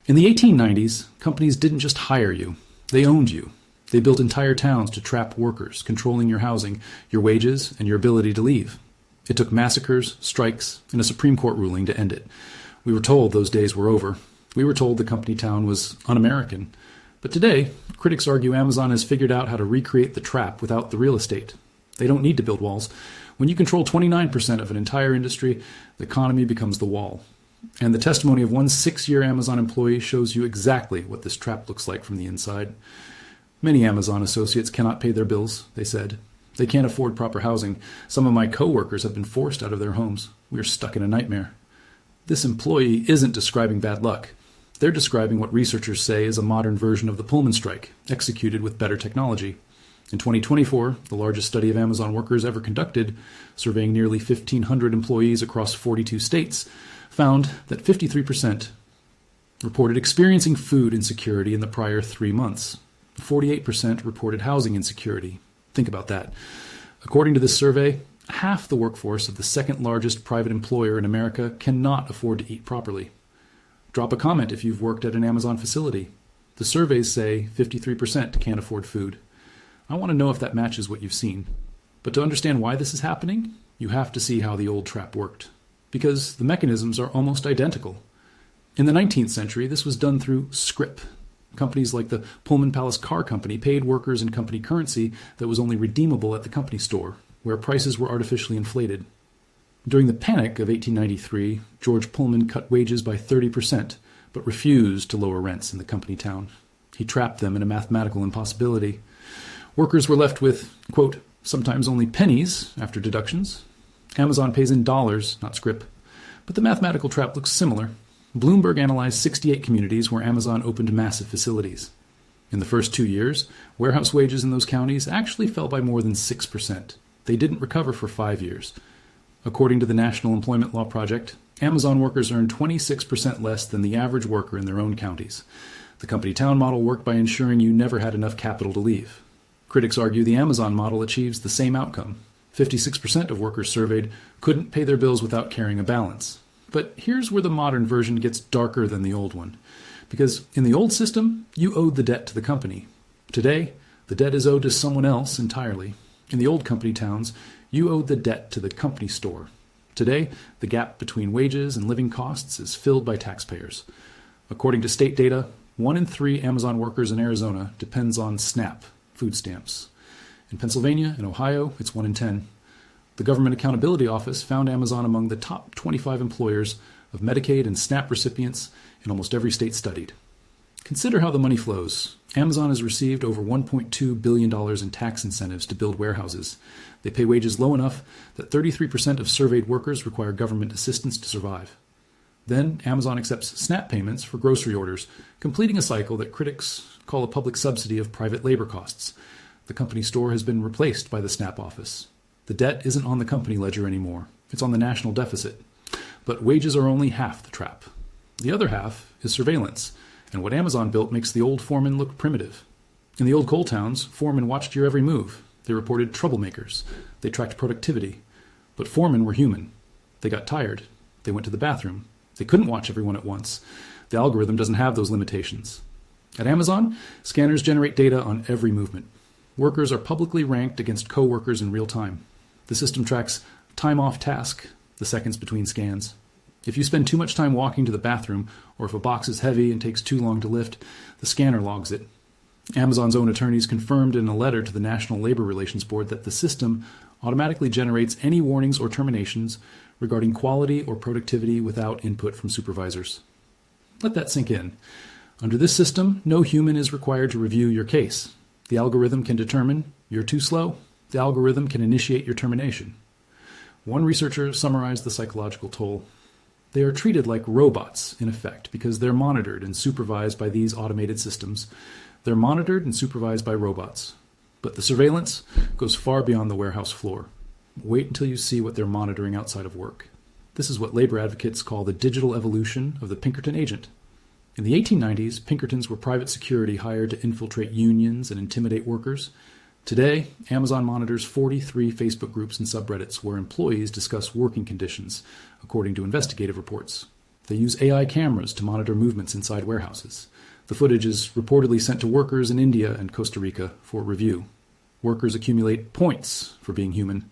In the 1890s, companies didn't just hire you, they owned you. They built entire towns to trap workers, controlling your housing, your wages, and your ability to leave. It took massacres, strikes, and a Supreme Court ruling to end it. We were told those days were over. We were told the company town was un-American. But today, critics argue Amazon has figured out how to recreate the trap without the real estate. They don't need to build walls. When you control 29% of an entire industry, the economy becomes the wall. And the testimony of one 6-year Amazon employee shows you exactly what this trap looks like from the inside. Many Amazon associates cannot pay their bills, they said. They can't afford proper housing. Some of my co-workers have been forced out of their homes. We are stuck in a nightmare. This employee isn't describing bad luck. They're describing what researchers say is a modern version of the Pullman strike, executed with better technology. In 2024, the largest study of Amazon workers ever conducted, surveying nearly 1,500 employees across 42 states, found that 53% reported experiencing food insecurity in the prior 3 months. 48% reported housing insecurity. Think about that. According to this survey, half the workforce of the second largest private employer in America cannot afford to eat properly. Drop a comment if you've worked at an Amazon facility. The surveys say 53% can't afford food. I want to know if that matches what you've seen. But to understand why this is happening, you have to see how the old trap worked. Because the mechanisms are almost identical. In the 19th century, this was done through scrip. Companies like the Pullman Palace Car Company paid workers in company currency that was only redeemable at the company store, where prices were artificially inflated. During the Panic of 1893, George Pullman cut wages by 30%, but refused to lower rents in the company town. He trapped them in a mathematical impossibility. Workers were left with, quote, sometimes only pennies after deductions. Amazon pays in dollars, not scrip. But the mathematical trap looks similar. Bloomberg analyzed 68 communities where Amazon opened massive facilities. In the first 2 years, warehouse wages in those counties actually fell by more than 6%. They didn't recover for 5 years. According to the National Employment Law Project, Amazon workers earned 26% less than the average worker in their own counties. The company town model worked by ensuring you never had enough capital to leave. Critics argue the Amazon model achieves the same outcome. 56% of workers surveyed couldn't pay their bills without carrying a balance. But here's where the modern version gets darker than the old one. Because in the old system, you owed the debt to the company. Today, the debt is owed to someone else entirely. In the old company towns, you owed the debt to the company store. Today, the gap between wages and living costs is filled by taxpayers. According to state data, 1 in 3 Amazon workers in Arizona depends on SNAP, food stamps. In Pennsylvania and Ohio, it's 1 in 10. The Government Accountability Office found Amazon among the top 25 employers of Medicaid and SNAP recipients in almost every state studied. Consider how the money flows. Amazon has received over $1.2 billion in tax incentives to build warehouses. They pay wages low enough that 33% of surveyed workers require government assistance to survive. Then Amazon accepts SNAP payments for grocery orders, completing a cycle that critics call a public subsidy of private labor costs. The company store has been replaced by the SNAP office. The debt isn't on the company ledger anymore. It's on the national deficit. But wages are only half the trap. The other half is surveillance, and what Amazon built makes the old foreman look primitive. In the old coal towns, foremen watched your every move. They reported troublemakers. They tracked productivity. But foremen were human. They got tired. They went to the bathroom. They couldn't watch everyone at once. The algorithm doesn't have those limitations. At Amazon, scanners generate data on every movement. Workers are publicly ranked against co-workers in real time. The system tracks time off task, the seconds between scans. If you spend too much time walking to the bathroom, or if a box is heavy and takes too long to lift, the scanner logs it. Amazon's own attorneys confirmed in a letter to the National Labor Relations Board that the system automatically generates any warnings or terminations regarding quality or productivity without input from supervisors. Let that sink in. Under this system, no human is required to review your case. The algorithm can determine you're too slow. The algorithm can initiate your termination. One researcher summarized the psychological toll. They are treated like robots, in effect, because they're monitored and supervised by these automated systems. They're monitored and supervised by robots. But the surveillance goes far beyond the warehouse floor. Wait until you see what they're monitoring outside of work. This is what labor advocates call the digital evolution of the Pinkerton agent. In the 1890s, Pinkertons were private security hired to infiltrate unions and intimidate workers. Today, Amazon monitors 43 Facebook groups and subreddits where employees discuss working conditions, according to investigative reports. They use AI cameras to monitor movements inside warehouses. The footage is reportedly sent to workers in India and Costa Rica for review. Workers accumulate points for being human.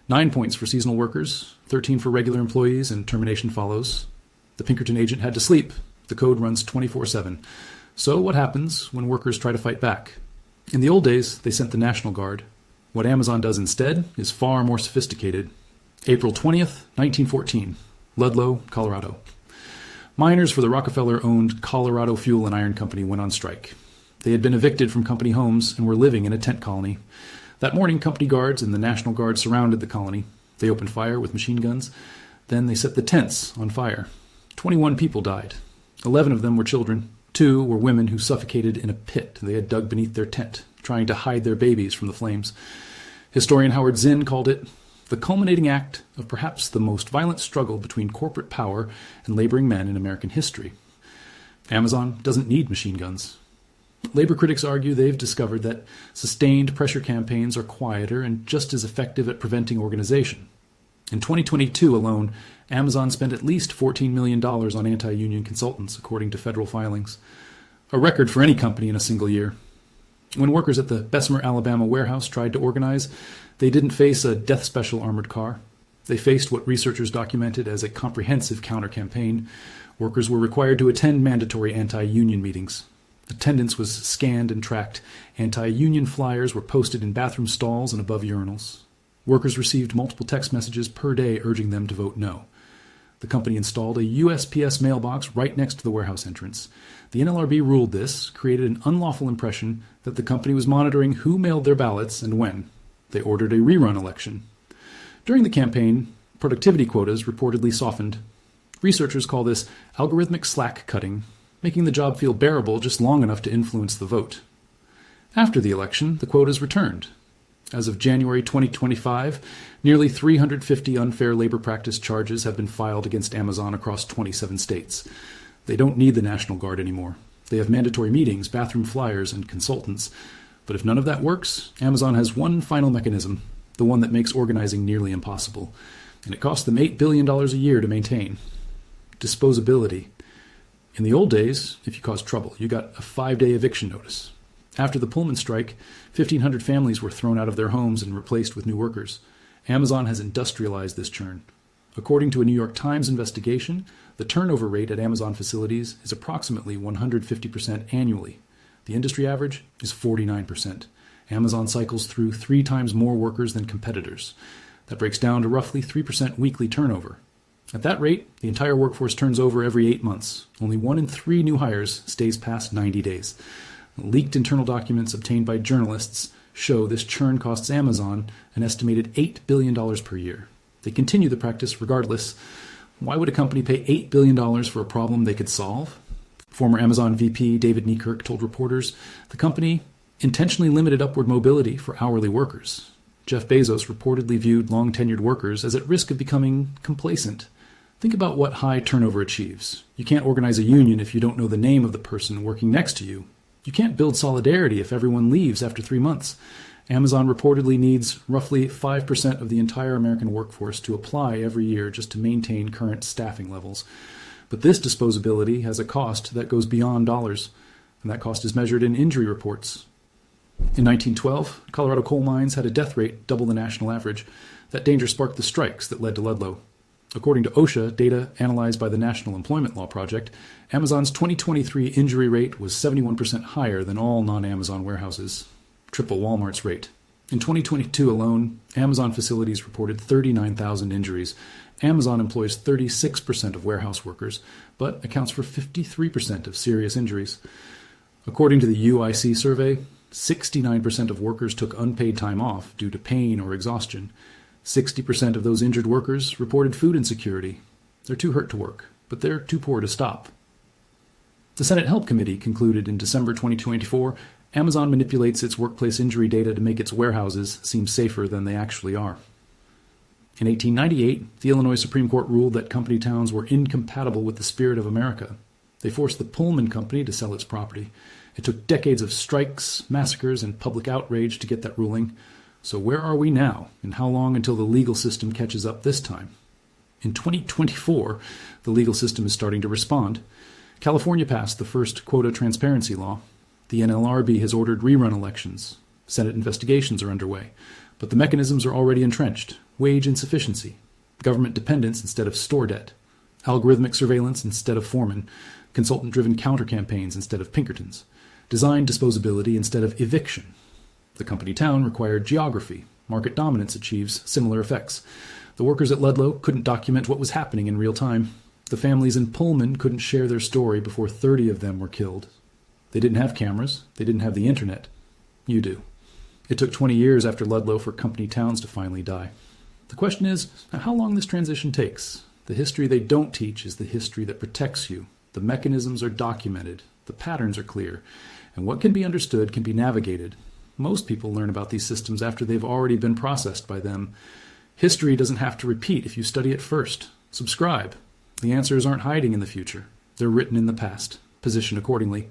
9 points for seasonal workers, 13 for regular employees, and termination follows. The Pinkerton agent had to sleep. The code runs 24/7. So what happens when workers try to fight back? In the old days, they sent the National Guard. What Amazon does instead is far more sophisticated. April 20th, 1914, Ludlow, Colorado. Miners for the Rockefeller-owned Colorado Fuel and Iron Company went on strike. They had been evicted from company homes and were living in a tent colony. That morning, company guards and the National Guard surrounded the colony. They opened fire with machine guns. Then they set the tents on fire. 21 people died. 11 of them were children. 2 were women who suffocated in a pit they had dug beneath their tent, trying to hide their babies from the flames. Historian Howard Zinn called it the culminating act of perhaps the most violent struggle between corporate power and laboring men in American history. Amazon doesn't need machine guns. Labor critics argue they've discovered that sustained pressure campaigns are quieter and just as effective at preventing organization. In 2022 alone, Amazon spent at least $14 million on anti-union consultants, according to federal filings. A record for any company in a single year. When workers at the Bessemer, Alabama warehouse tried to organize, they didn't face a death special armored car. They faced what researchers documented as a comprehensive counter-campaign. Workers were required to attend mandatory anti-union meetings. Attendance was scanned and tracked. Anti-union flyers were posted in bathroom stalls and above urinals. Workers received multiple text messages per day urging them to vote no. The company installed a USPS mailbox right next to the warehouse entrance. The NLRB ruled this, created an unlawful impression that the company was monitoring who mailed their ballots and when. They ordered a rerun election. During the campaign, productivity quotas reportedly softened. Researchers call this algorithmic slack cutting, making the job feel bearable just long enough to influence the vote. After the election, the quotas returned. As of January 2025, nearly 350 unfair labor practice charges have been filed against Amazon across 27 states. They don't need the National Guard anymore. They have mandatory meetings, bathroom flyers, and consultants. But if none of that works, Amazon has one final mechanism, the one that makes organizing nearly impossible. And it costs them $8 billion a year to maintain. Disposability. In the old days, if you caused trouble, you got a 5-day eviction notice. After the Pullman strike, 1,500 families were thrown out of their homes and replaced with new workers. Amazon has industrialized this churn. According to a New York Times investigation, the turnover rate at Amazon facilities is approximately 150% annually. The industry average is 49%. Amazon cycles through 3 times more workers than competitors. That breaks down to roughly 3% weekly turnover. At that rate, the entire workforce turns over every 8 months. Only 1 in 3 new hires stays past 90 days. Leaked internal documents obtained by journalists show this churn costs Amazon an estimated $8 billion per year. They continue the practice regardless. Why would a company pay $8 billion for a problem they could solve? Former Amazon VP David Niekirk told reporters the company intentionally limited upward mobility for hourly workers. Jeff Bezos reportedly viewed long-tenured workers as at risk of becoming complacent. Think about what high turnover achieves. You can't organize a union if you don't know the name of the person working next to you. You can't build solidarity if everyone leaves after 3 months. Amazon reportedly needs roughly 5% of the entire American workforce to apply every year just to maintain current staffing levels. But this disposability has a cost that goes beyond dollars, and that cost is measured in injury reports. In 1912, Colorado coal mines had a death rate double the national average. That danger sparked the strikes that led to Ludlow. According to OSHA, data analyzed by the National Employment Law Project, Amazon's 2023 injury rate was 71% higher than all non-Amazon warehouses, triple Walmart's rate. In 2022 alone, Amazon facilities reported 39,000 injuries. Amazon employs 36% of warehouse workers, but accounts for 53% of serious injuries. According to the UIC survey, 69% of workers took unpaid time off due to pain or exhaustion. 60% of those injured workers reported food insecurity. They're too hurt to work, but they're too poor to stop. The Senate Help Committee concluded in December 2024, Amazon manipulates its workplace injury data to make its warehouses seem safer than they actually are. In 1898, the Illinois Supreme Court ruled that company towns were incompatible with the spirit of America. They forced the Pullman Company to sell its property. It took decades of strikes, massacres, and public outrage to get that ruling. So where are we now, and how long until the legal system catches up this time? In 2024, the legal system is starting to respond. California passed the first quota transparency law. The NLRB has ordered rerun elections. Senate investigations are underway. But the mechanisms are already entrenched. Wage insufficiency, government dependence instead of store debt, algorithmic surveillance instead of foremen, consultant-driven counter-campaigns instead of Pinkertons, design disposability instead of eviction. The company town required geography. Market dominance achieves similar effects. The workers at Ludlow couldn't document what was happening in real time. The families in Pullman couldn't share their story before 30 of them were killed. They didn't have cameras. They didn't have the internet. You do. It took 20 years after Ludlow for company towns to finally die. The question is how long this transition takes. The history they don't teach is the history that protects you. The mechanisms are documented. The patterns are clear. And what can be understood can be navigated. Most people learn about these systems after they've already been processed by them. History doesn't have to repeat if you study it first. Subscribe. The answers aren't hiding in the future. They're written in the past. Position accordingly.